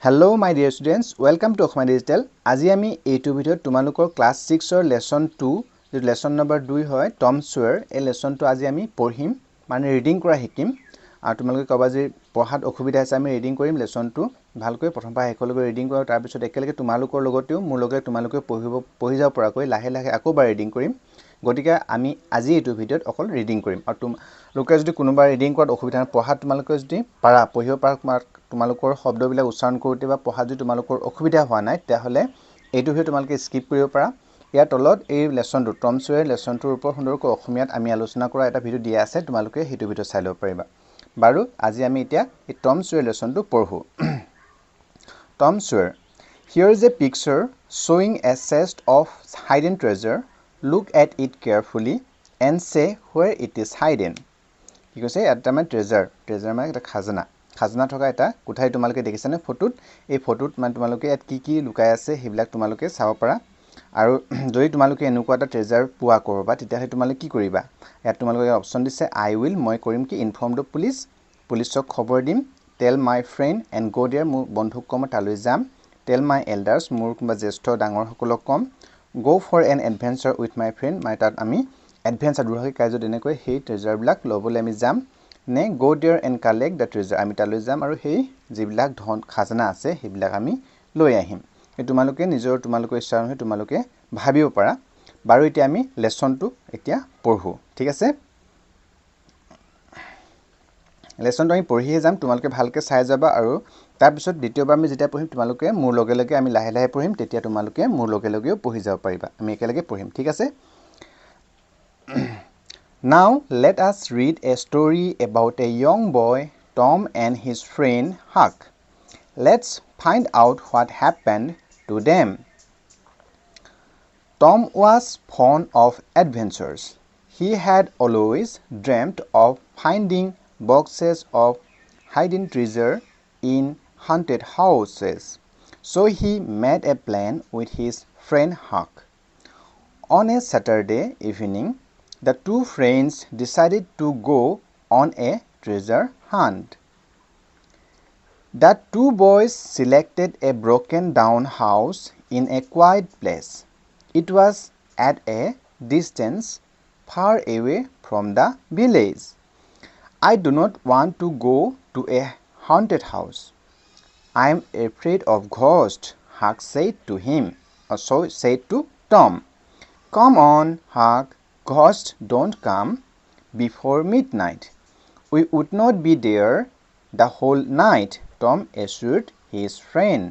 Hello my dear students, welcome to Asomiya Digital. আজি আমি এইটো ভিডিওত তোমালোকৰ ক্লাস 6 ৰ লেসন 2 যে লেসন নম্বৰ 2 হয় টম সয়াৰ এই লেসনটো আজি আমি পঢ়িম মানে ৰিডিং কৰা শিকিম আৰু তোমালোকে কবা যে পঢ়াত অসুবিধা আছে আমি ৰিডিং কৰিম লেসনটো ভালকৈ প্ৰথম পৰা শেষলৈকে ৰিডিং কৰা তাৰ পিছত একেলগে তোমালোকৰ লগতেও মোৰ লগে তোমালোকে পঢ়ি যাব পৰাকৈ লাহে লাহে আকৌ বাৰ ৰিডিং কৰিম গতিকে আমি আজি এইটো ভিডিওত অকল ৰিডিং কৰিম আৰু তোমালোকে যদি কোনোবা ৰিডিং কৰাত অসুবিধা পঢ়াত তোমালোকে যদি পাৰা পঢ়িব পাৰা তোমালোকৰ শব্দবিলাক উচ্চাৰণ কৰোতে বা পঢ়া যদি তোমালোকৰ অসুবিধা হোৱা নাই তেতিয়াহলে এইটো ভিডিও তোমালোকে স্কিপ কৰিব পাৰা ইয়াৰ তলত এই লেসনটো টম সয়াৰ লেসনটোৰ ওপৰত সুন্দৰকৈ অসমীয়াত আমি আলোচনা কৰা এটা ভিডিও দিয়া আছে তোমালোকে হেতু ভিডিও চাই লব পাৰিবা বাৰু আজি আমি এতিয়া এই টম সয়াৰ লেসনটো পঢ়ো Tom Sawyer. Here is a picture showing a chest of hidden treasure. Look at it carefully and say where it is hidden. কি কৈছে এটা মানে treasure মানে এটা খাজনা থকা এটা কোঠাই তোমালোকে দেখিছানে ফটোত এই ফটোত মানে তোমালোকে ইয়াত কি লুকাই আছে হেবিলাক তোমালোকে চাব পাৰা আৰু যদি তোমালোকে এনেকুৱা এটা treasure পোৱা কৰবা তেতিয়াহে তোমালোকে কি কৰিবা ইয়াত তোমালোকে অপচন দিছে I will মই কৰিম কি ইনফৰ্ম দ্য পুলিচক খবৰ দিম tell my friend and go there মোৰ বন্ধুক কম তালৈ যাম tell my elders মোৰ কিবা জ্যেষ্ঠ ডাঙৰ সকলক কম go for an adventure with my friend my তাত আমি adventure দুৰহি কাৰ্য এনেকৈ সেই treasure বিলাক লবলৈ আমি যাম নে go there and collect the treasure আমি তালৈ যাম আৰু সেই যিবিলাক ধন খাজনা আছে সেইবিলাক আমি লৈ আহিম এই তোমালোকে নিজৰ তোমালোকৰ ইচ্ছা অনুসৰি তোমালোকে ভাবিব পাৰা বাৰু এতিয়া আমি লেসনটো এতিয়া পঢ়ো ঠিক আছে লেসনটো আমি পঢ়িহে যাম তোমালোকে ভালকে চাই যাবা আৰু তাৰ পিছত দ্বিতীয়বাৰ আমি যেতিয়া পঢ়িম তোমালোকে মোৰ লগে লগে আমি লাহে লাহে পঢ়িম তেতিয়া তোমালোকে মোৰ লগে লগেও পঢ়ি যাব পাৰিবা আমি একেলগে পঢ়িম ঠিক আছে Now let us read a story about a young boy Tom and his friend Huck. Let's find out what happened to them. Tom was fond of adventures. He had always dreamt of finding boxes of hidden treasure in haunted houses. So he made a plan with his friend Huck. On a Saturday evening, the two friends decided to go on a treasure hunt. The two boys selected a broken down house in a quiet place. It was at a distance far away from the village. I do not want to go to a haunted house. I am afraid of ghosts, Huck said to him, or so said to Tom. Come on, Huck, ghosts don't come before midnight. We would not be there the whole night, Tom assured his friend.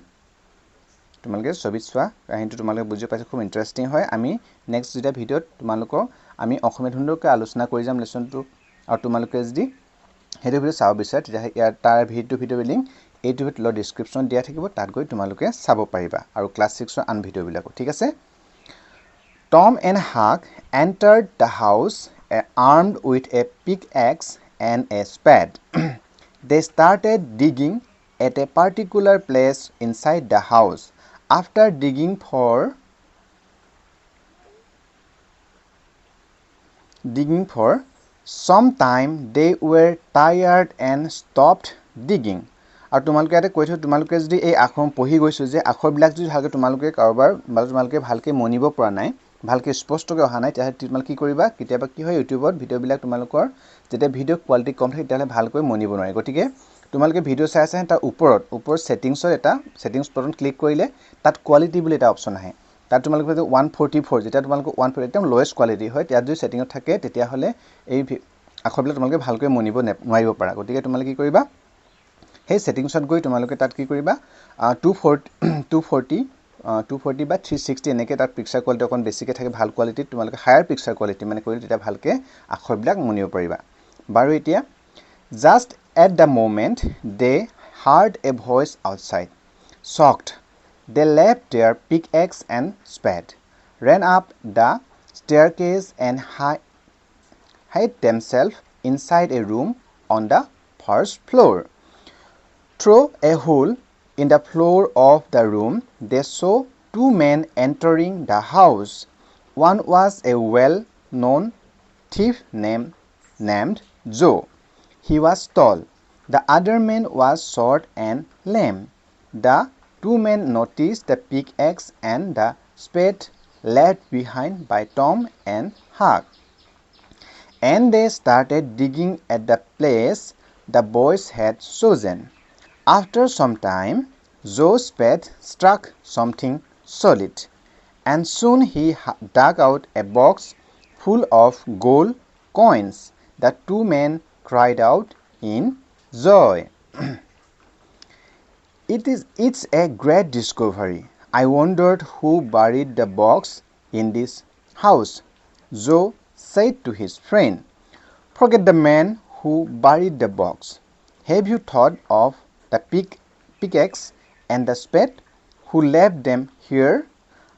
তোমালোকে ছবিত চোৱা কাহিনীটো তোমালোকে বুজি পাইছা খুব interesting হয় আমি নেক্সট যেটা ভিডিওত তোমালোকক আমি অসমীয়া ধুন্দৰকৈ আলোচনা কৰি যাম লেসনটো আৰু তোমালোকে যদি হেতু ভিডিও চাব বিচাৰে তেতিয়া ইয়াৰ তাৰ ভিডিও লিংক এইটো ভিডিওৰ ডেসক্ৰিপচন দিয়া থাকিব তাত গৈ তোমালোকে চাব পাৰিবা আৰু ক্লাস 6 ৰ আন ভিডিও বিলাক ঠিক আছে Tom and Huck entered the house armed with a pickaxe and a spade. They started digging at a particular place inside the house. After digging for some time, they were tired and stopped digging. আৰু তোমালোকে এটা কৈছো তোমালোকে যদি এই আখৰ পঢ়ি গৈছো যে আখৰবিলাক যদি ভালকৈ তোমালোকে কাৰোবাৰ বা তোমালোকে ভালকৈ মনিব পৰা নাই ভালকৈ স্পষ্টকৈ অহা নাই তেতিয়া তোমালোকে কি কৰিবা কিতাবা কি হয় ইউটিউবত ভিডিওবিলাক তোমালোকৰ যেতিয়া ভিডিও কোৱালিটি কম থাকে তেতিয়ালে ভালকৈ মনিব নোৱাৰে গতিকে তোমালোকে ভিডিও চাই আছে তাৰ ওপৰত সেটিংছৰ এটা সেটিংছ বটন ক্লিক কৰিলে তাত কোৱালিটি বুলি এটা অপচন আহে তাত তোমালোকে 144 যেতিয়া তোমালোকে 140 একদম লোৱেষ্ট কোৱালিটি হয় তেতিয়া যদি সেটিংত থাকে তেতিয়া হলে এই আখৰবিলাক তোমালোকে ভালকৈ মনিব নোৱাৰিব পাৰা গতিকে তোমালোকে কি কৰিবা সেই সেটিংছত গৈ তোমালোকে তাত কি কৰিবা 240 বা 360 এনেকৈ তাত পিকচাৰ কোৱালিটি অকন বেছিকৈ থাকে ভাল কোৱালিটিত তোমালোকে হায়াৰ পিকচাৰ কোৱালিটি মানে কৰিলে তেতিয়া ভালকৈ আখৰবিলাক মনিব পাৰিবা বাৰু এতিয়া just at the moment they heard a voice outside shocked they left their pickaxe and spade ran up the staircase and hid themselves inside a room on the first floor through a hole in the floor of the room they saw two men entering the house one was a well-known thief named Joe. He was tall. The other man was short and lame. the two men noticed the pickaxe and the spade left behind by Tom and Huck, and they started digging at the place the boys had chosen. After some time, Joe's spade struck something solid, and soon he dug out a box full of gold coins. The two men cried out in joy. It's a great discovery. I wondered who buried the box in this house, Joe said to his friend. Forget the man who buried the box. Have you thought of the pickaxe and the spade who left them here?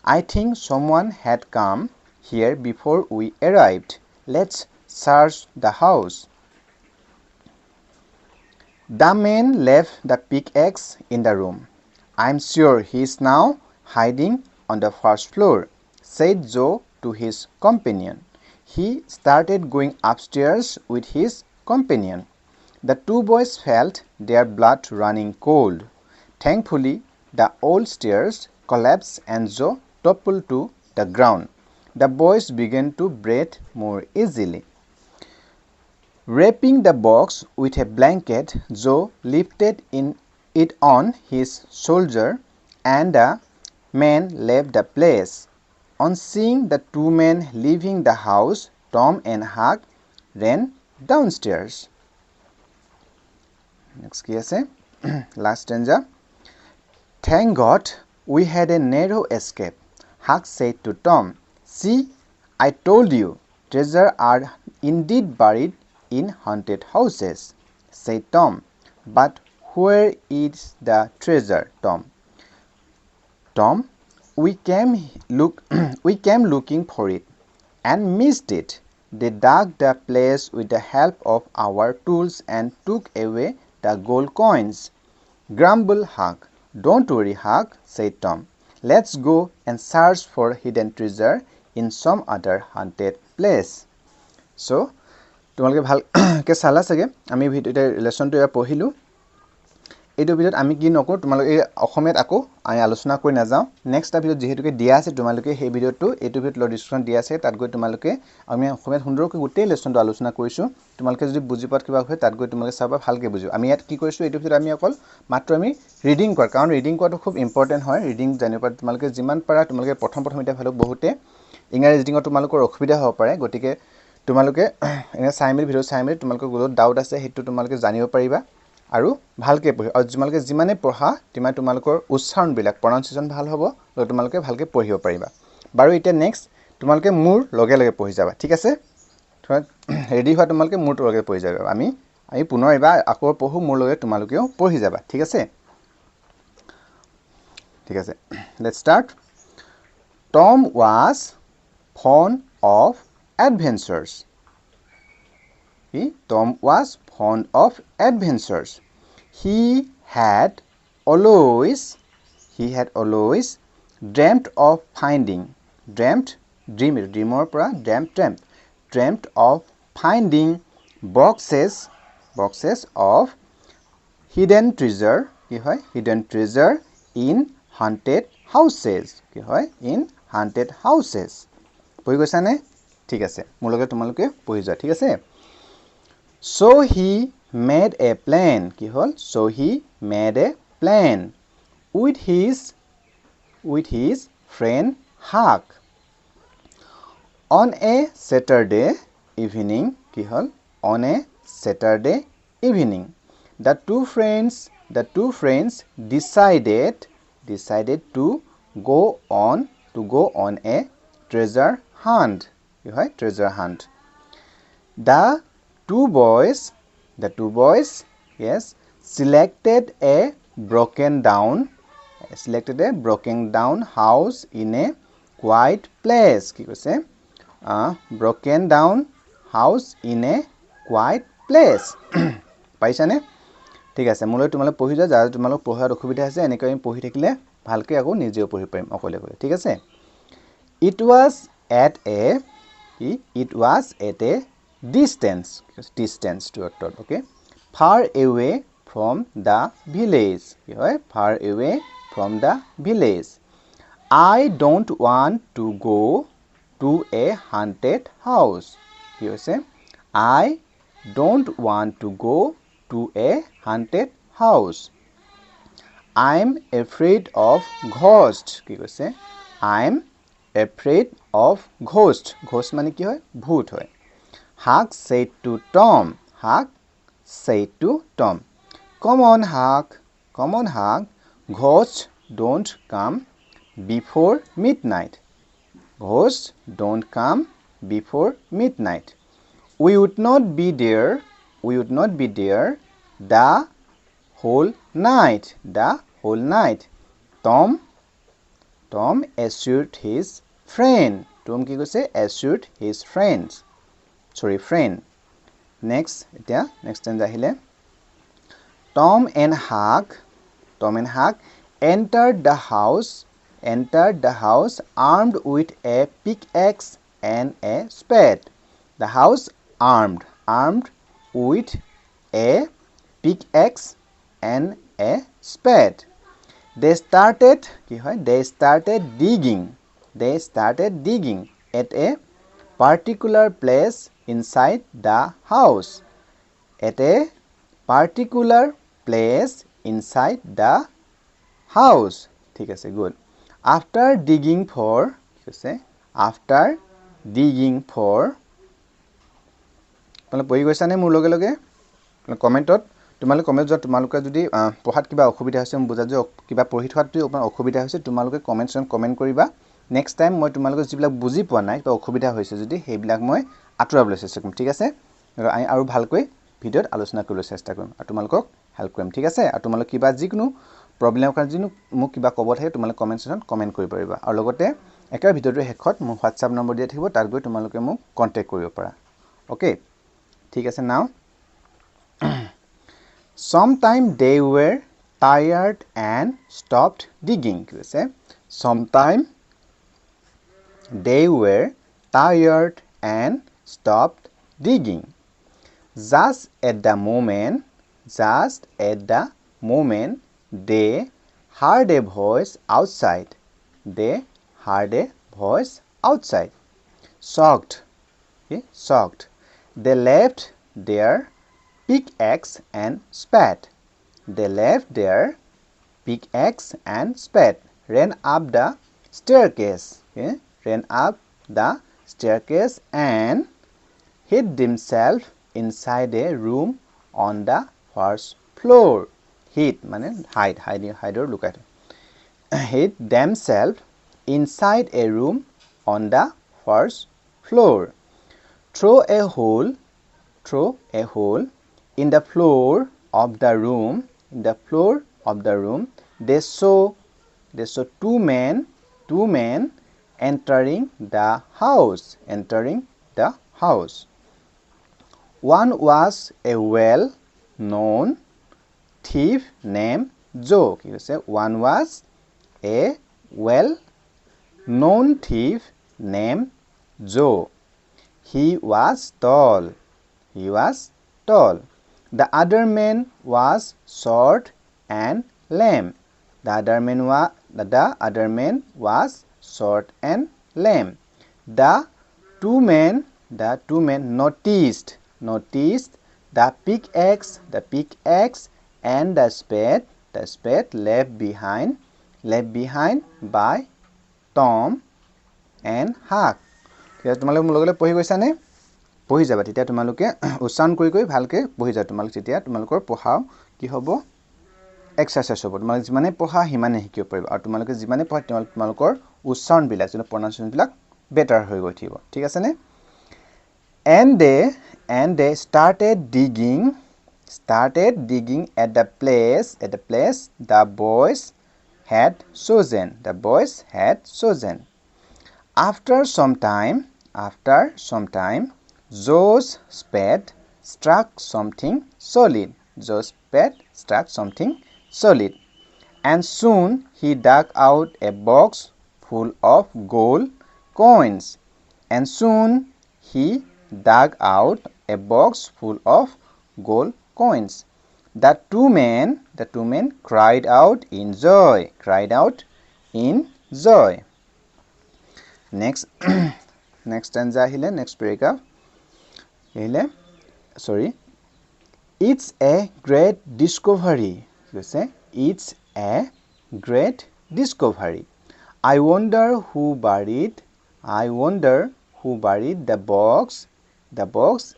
I think someone had come here before we arrived. Let's search the house. The man left the pickaxe in the room. I'm sure he is now hiding on the first floor, said Joe to his companion. He started going upstairs with his companion. The two boys felt their blood running cold. Thankfully, the old stairs collapsed and Joe toppled to the ground. The boys began to breathe more easily. Wrapping the box with a blanket, Joe lifted it on his shoulder, and the men left the place. On seeing the two men leaving the house, Tom and Huck ran downstairs. Next কি আছে? Last stanza. Thank God we had a narrow escape, Huck said to Tom. See, I told you, treasures are indeed buried in haunted houses, said Tom. But where is the treasure, Tom? Tom, we came looking for it and missed it. They dug the place with the help of our tools and took away the gold coins. Grumbled Huck. Don't worry, Huck, said Tom. Let's go and search for hidden treasure in some other haunted place. So, তোমালোকে ভালকে চালা চাগে আমি ভিডিওতে লেসনটো এয়া পঢ়িলো এইটো ভিডিওত আমি কি নকৰো তোমালোকে অসমীয়াত আকৌ আমি আলোচনা কৰি না যাও নেক্সট ভিডিওত যেহেতুকে দিয়া আছে তোমালোকে সেই ভিডিওটো এইটো ভিডিওত ডিসক্ৰিপচন দিয়া আছে তাত গৈ তোমালোকে আমি অসমীয়াত সুন্দৰকৈ গোটেই লেসনটো আলোচনা কৰিছো তোমালোকে যদি বুজি পাত কিবা হয় তাত গৈ তোমালোকে চাবা ভালকে বুজিও আমি ইয়াত কি কৰিছো এইটো ভিডিওত আমি অকল মাত্ৰ আমি ৰিডিং কৰ কাৰণ ৰিডিং কৰাটো খুব ইম্পৰ্টেন্ট হয় ৰিডিং জানিব পাৰা তোমালোকে যিমান পাৰা তোমালোকে প্ৰথম এটা ভালো বহুতে ইংৰাজী ৰিডিংত তোমালোকৰ অসুবিধা হ'ব পাৰে গতিকে তোমালোকে এনে সাইমেল ভিডিও সাইমেল তোমালোকৰ গুলো ডাউট আছে হেতু তোমালোকে জানিব পাৰিবা আৰু ভালকে পঢ়ি আৰু তোমালোকে যিমানে পঢ়া তিমা তোমালোকৰ উচ্চাৰণ বিলাক প্ৰনাউন্সিয়েচন ভাল হ'ব আৰু তোমালোকে ভালকে পঢ়িব পাৰিবা বাৰু এটা নেক্সট তোমালোকে মোৰ লগে লগে পঢ়ি যাবা ঠিক আছে ৰেডি হোৱা তোমালোকে মোৰ লগে পঢ়ি যাবা আমি পুনৰ এবাৰ আকৌ পঢ়ো মোৰ লগে তোমালোকেও পঢ়ি যাবা ঠিক আছে let's start Tom was fond of adventures. Tom was fond of adventures. He had always dreamt of finding boxes of hidden treasure in haunted houses পঢ়ি গৈছা নে ঠিক আছে মোৰ লগে তোমালোকে পঢ়ি যোৱা ঠিক আছে So he made a plan with his friend Huck on a Saturday evening the two friends decided to go on a treasure hunt the two boys selected a broken down house in a quiet place কি কৈছে broken down house in a quiet place পাইছানে ঠিক আছে মই তোমালোক পঢ়ি যা যাতে তোমালোক পঢ়াৰ অসুবিধা আছে এনেকৈ আমি পঢ়ি থাকিলে ভালকে আকৌ নিজেও পঢ়ি পাৰিম অকলে ঠিক আছে it was at a distance to okay far away from the village কি হয় far away from the village I don't want to go to a haunted house কি হৈছে I don't want to go to a haunted house I'm afraid of ghost কি কৈছে I'm afraid of ghost ghost মানে কি হয় ভূত হয় Huck said to Tom Huck said to Tom come on Huck ghosts don't come before midnight ghosts don't come before midnight we would not be there the whole night Tom assured his friend Tom কি কৈছে assured his friend next time আহিলে Tom and Huck entered the house armed with a pickaxe and a spade the house armed with a pickaxe and a spade they started digging at a particular place inside the house ঠিক আছে good after digging for তোমালোকে পঢ়ি গৈছা নে মোৰ লগে লগে কমেন্টত তোমালোকে কমেন্ট যত তোমালোকে যদি পঢ়াত কিবা অসুবিধা হৈছে মই বুজা যে কিবা পঢ়ি থোৱাত আপোনাৰ অসুবিধা হৈছে তোমালোকে কমেন্ট কৰিবা নেক্সট টাইম মই তোমালোকে যিবিলাক বুজি পোৱা নাই বা অসুবিধা হৈছে যদি সেইবিলাক মই আঁতৰাবলৈ চেষ্টা কৰিম ঠিক আছে আৰু ভালকৈ ভিডিঅ'ত আলোচনা কৰিবলৈ চেষ্টা কৰিম আৰু তোমালোকক হেল্প কৰিম ঠিক আছে আৰু তোমালোক কিবা যিকোনো প্ৰবলেমৰ কাৰণে যিনো মোক কিবা ক'ব থাকে তোমালোকে কমেন্ট সেকশনত কমেন্ট কৰিব পাৰিবা আৰু লগতে একেবাৰে ভিডিঅ'টোৰ শেষত মোৰ WhatsApp নম্বৰ দিয়া থাকিব তাত গৈ তোমালোকে মোক কন্টাক্ট কৰিব পাৰা ওকে ঠিক আছে নাও sometime they were tired and stopped digging sometime they were tired and stopped digging just at the moment they heard a voice outside shocked they left their pickaxe and spade ran up the staircase and hid themselves inside a room on the first floor hid মানে hide or লুকাই hid themselves inside a room on the first floor through a hole in the floor of the room they saw two men entering the house one was a well known thief named Joe one was a well known thief named Joe he was tall the other man was short and lame the other man was short and lame the two men noticed the pickaxe and the spade left behind by Tom and Huck তোমালোকে মোৰ লগলে পঢ়ি গৈছা নে পঢ়ি যাবা তেতিয়া তোমালোকে উচ্চাৰণ কৰি ভালকে পঢ়ি যা তোমালোক তেতিয়া তোমালোকৰ পঢ়াও কি হ'ব এক্সাৰসাইজ হ'ব তোমালোক যিমানে পঢ়া হিমানে শিকিব পাৰিবা আৰু তোমালোকে যিমানে পঢ়া তোমালোকৰ উচ্চাৰণ বিলাক যেনে প্ৰনাউন্সিয়েচন বিলাক বেটাৰ হৈ গৈ থাকিব ঠিক আছে নে and they started digging at the place the boys had chosen after some time Joe's spade struck something solid and soon he dug out a box full of gold coins The two men cried out in joy. Cried out in joy. Next, next stanza ahile, next paragraph. Ahile, sorry. It's a great discovery. You say, it's a great discovery. I wonder who buried the box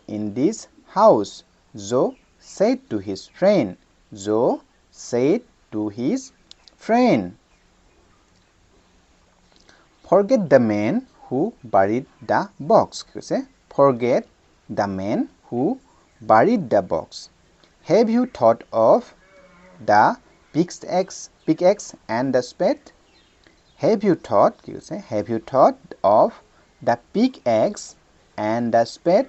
in this house. Joe said to his friend. Joe said to his friend. Forget the man who buried the box. You say, forget the man who buried the box. Have you thought of the pickaxe and the spade? Have you thought of the pickaxe and the spade?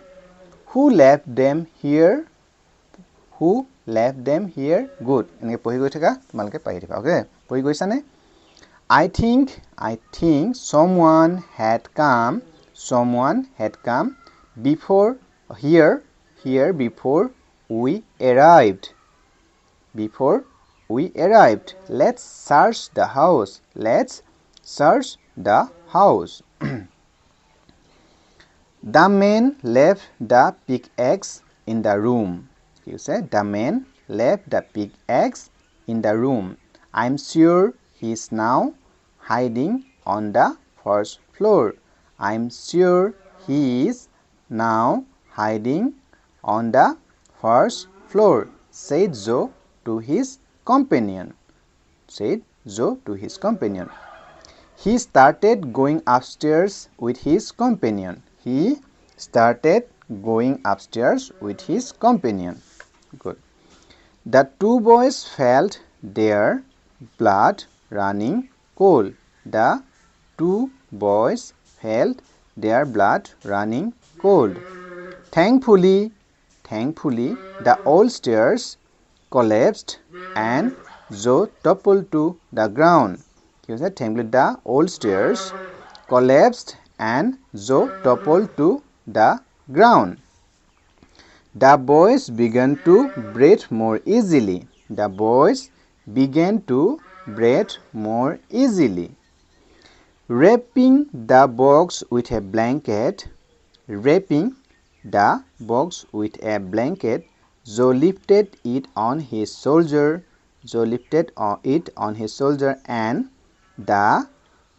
Who left them here? Who left them here? Good. Enike pohi goi thaka tumalke pai diba. Okay. Pohi goisa ne? I think someone had come before here before we arrived. Let's search the house. The man left the pickaxe in the room. You say, the man left the pickaxe in the room. I'm sure he's now hiding on the first floor. I'm sure he is now hiding on the first floor, said Joe to his companion. He started going upstairs with his companion. Good. The two boys felt their blood running cold. The two boys felt their blood running cold. Thankfully, the old stairs collapsed and Joe toppled to the ground. Thankfully, the old stairs collapsed and Joe toppled to the ground. The boys began to breathe more easily. Wrapping the box with a blanket, Joe lifted it on his shoulder. And the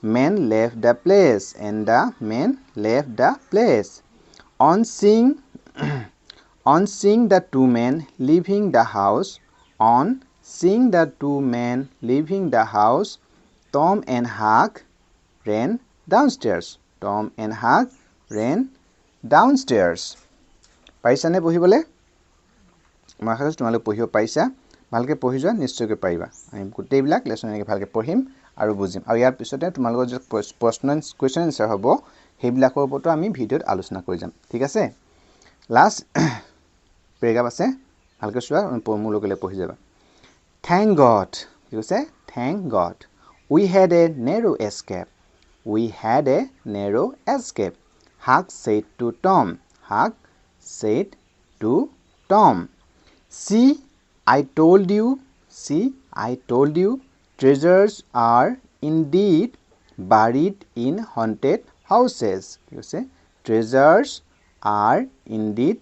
man left the place. On seeing the two men leaving the house, Tom and Huck ran downstairs. Paisa ne pohibole? মই আশা কৰিছো তোমালোকে পঢ়িব পাইছা ভালকে পঢ়ি যোৱা নিশ্চয়কৈ পাৰিবা আমি গোটেইবিলাক লেসন এনেকৈ ভালকে পঢ়িম আৰু বুজিম আৰু ইয়াৰ পিছতে তোমালোকৰ যে প্ৰশ্ন কোৱেশ্চন আনসাৰ হ'ব সেইবিলাকৰ ওপৰত আমি ভিডিওত আলোচনা কৰি যাম ঠিক আছে লাষ্ট পেৰাগ্ৰাফ আছে ভালকে চোৱা মুলকলে পঢ়ি যাবা Thank God কি কৈছে Thank God we had a narrow escape Huck said to Tom See, I told you, treasures are indeed buried in haunted houses. You say, treasures are indeed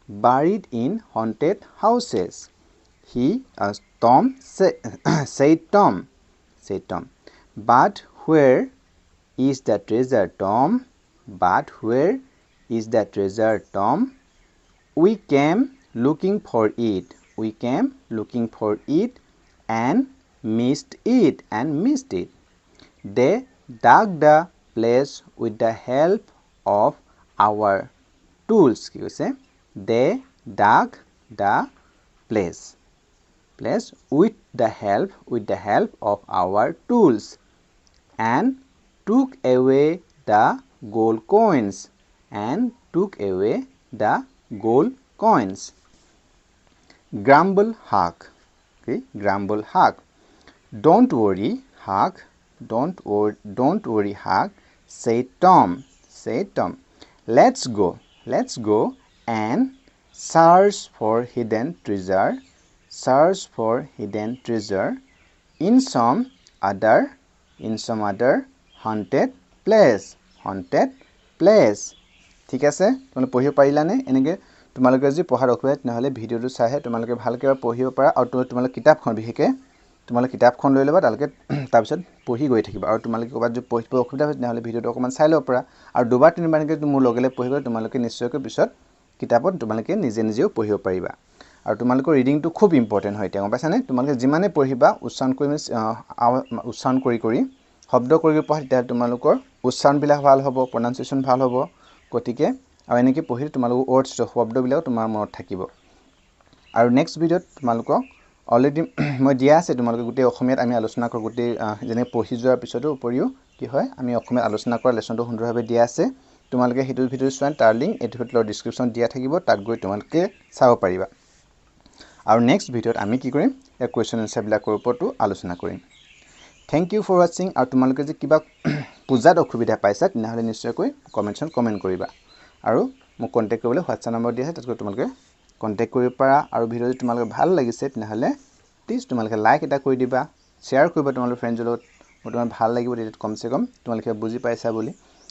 buried in haunted houses. Said Tom. But where is the treasure, Tom? We came looking for it and missed it They dug the place with the help of our tools you say they dug the place with the help of our tools and took away the gold coins Grumble Huck. Don't worry, Huck, said Tom. Let's go and search for hidden treasure search for hidden treasure in some other haunted place ঠিক আছে তোমালোকে পঢ়িব পাৰিলানে এনেকৈ তোমালোকে যদি পঢ়াৰ অসুবিধা নহলে ভিডিওটো চাইহে তোমালোকে ভালকৈ পঢ়িব পাৰা আৰু তোমালোকে কিতাপখন বিশেষকৈ তোমালোকে কিতাপখন লৈ ল'বা তালকে তাৰপিছত পঢ়ি গৈ থাকিবা আৰু তোমালোকে ক'বাত যদি পঢ়িব অসুবিধা হয় নহলে ভিডিওটো অকমান চাই ল'ব পাৰা আৰু দুবাৰ তিনিবাৰ এনেকৈ মোৰ লগেলে পঢ়িব তোমালোকে নিশ্চয়কৈ পিছত কিতাপত তোমালোকে নিজে নিজেও পঢ়িব পাৰিবা আৰু তোমালোকৰ ৰিডিংটো খুব ইম্পৰ্টেন্ট হয় গম পাইছানে তোমালোকে যিমানে পঢ়িবা উচ্চাৰণ কৰি শব্দ কৰি পঢ়া তেতিয়া তোমালোকৰ উচ্চাৰণবিলাক ভাল হ'ব প্ৰনাউন্সিয়েচন ভাল হ'ব গতিকে আৰু এনেকৈ পঢ়িলে তোমালোকৰ ওৱৰ্ডছ শব্দবিলাক তোমাৰ মনত থাকিব আৰু নেক্সট ভিডিওত তোমালোকক অলৰেডি মই দিয়া আছে তোমালোকে গোটেই অসমীয়াত আমি আলোচনা কৰোঁ গোটেই যেনে পঢ়ি যোৱাৰ পিছতো উপৰিও কি হয় আমি অসমীয়াত আলোচনা কৰা লেসনটো সুন্দৰভাৱে দিয়া আছে তোমালোকে হেতু ভিডিও চোৱা তাৰ লিংক এটো ভিডিওৰ ডেসক্ৰিপচন দিয়া থাকিব তাত গৈ তোমালোকে চাব পাৰিবা আৰু নেক্সট ভিডিওত আমি কি কৰিম এই কোৱেশ্চন আনসাৰবিলাকৰ ওপৰতো আলোচনা কৰিম থ্যাংক ইউ ফৰ ওয়াচিং আৰু তোমালোকে যে কিবা পূজাত অসুবিধা পাইছা তেনেহলে নিশ্চয়কৈ কমেন্টছত কমেন্ট কৰিবা আৰু মোক কন্টাক্ট কৰিবলৈ WhatsApp নম্বৰ দিয়া আছে তাত তোমালোকে কন্টাক্ট কৰিব পাৰা আৰু ভিডিও যদি তোমালোকে ভাল লাগিছে তেনেহলে প্লিজ তোমালোকে লাইক এটা কৰি দিবা শেয়াৰ কৰিবা তোমালোকৰ ফ্ৰেণ্ডৰ লগত তোমাৰ ভাল লাগিব তেতিয়া কমসে কম তোমালোকে বুজি পাইছা বুলি